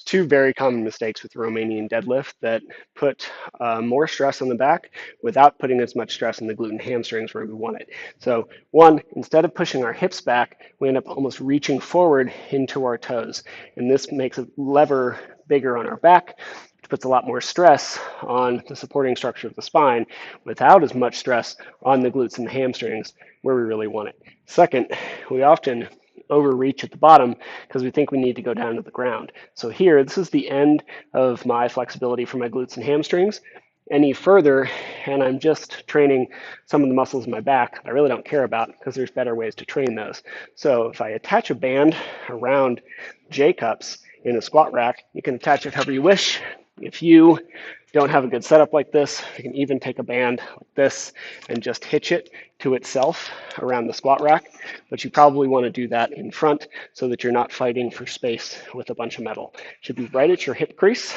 two very common mistakes with Romanian deadlift that put more stress on the back without putting as much stress on the glute and hamstrings where we want it. So one, instead of pushing our hips back, we end up almost reaching forward into our toes. And this makes a lever bigger on our back, which puts a lot more stress on the supporting structure of the spine without as much stress on the glutes and the hamstrings where we really want it. Second, we often overreach at the bottom because we think we need to go down to the ground. So here, this is the end of my flexibility for my glutes and hamstrings. Any further, and I'm just training some of the muscles in my back I really don't care about because there's better ways to train those. So if I attach a band around J-cups in a squat rack, you can attach it however you wish. If you don't have a good setup like this, you can even take a band like this and just hitch it to itself around the squat rack, but you probably want to do that in front so that you're not fighting for space with a bunch of metal. It should be right at your hip crease,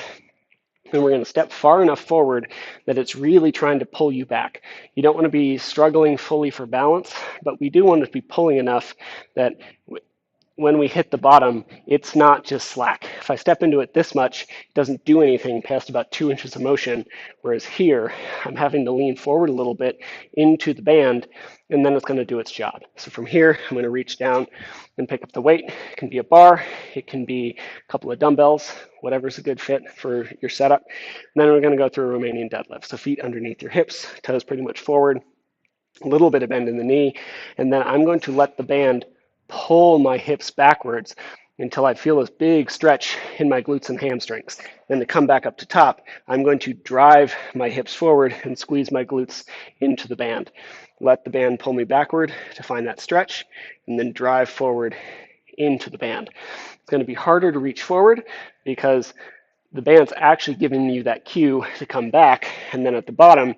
and we're going to step far enough forward that it's really trying to pull you back. You don't want to be struggling fully for balance, but we do want to be pulling enough that when we hit the bottom, it's not just slack. If I step into it this much, it doesn't do anything past about 2 inches of motion, whereas here, I'm having to lean forward a little bit into the band, and then it's going to do its job. So from here, I'm going to reach down and pick up the weight. It can be a bar, it can be a couple of dumbbells, whatever's a good fit for your setup. And then we're going to go through a Romanian deadlift. So feet underneath your hips, toes pretty much forward, a little bit of bend in the knee, and then I'm going to let the band pull my hips backwards until I feel this big stretch in my glutes and hamstrings. Then to come back up to top, I'm going to drive my hips forward and squeeze my glutes into the band. Let the band pull me backward to find that stretch, and then drive forward into the band. It's going to be harder to reach forward because the band's actually giving you that cue to come back, and then at the bottom,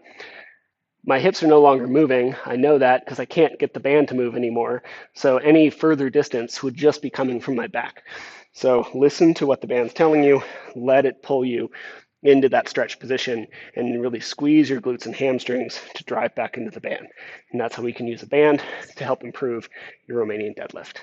my hips are no longer moving. I know that because I can't get the band to move anymore. So any further distance would just be coming from my back. So listen to what the band's telling you. Let it pull you into that stretch position and really squeeze your glutes and hamstrings to drive back into the band. And that's how we can use a band to help improve your Romanian deadlift.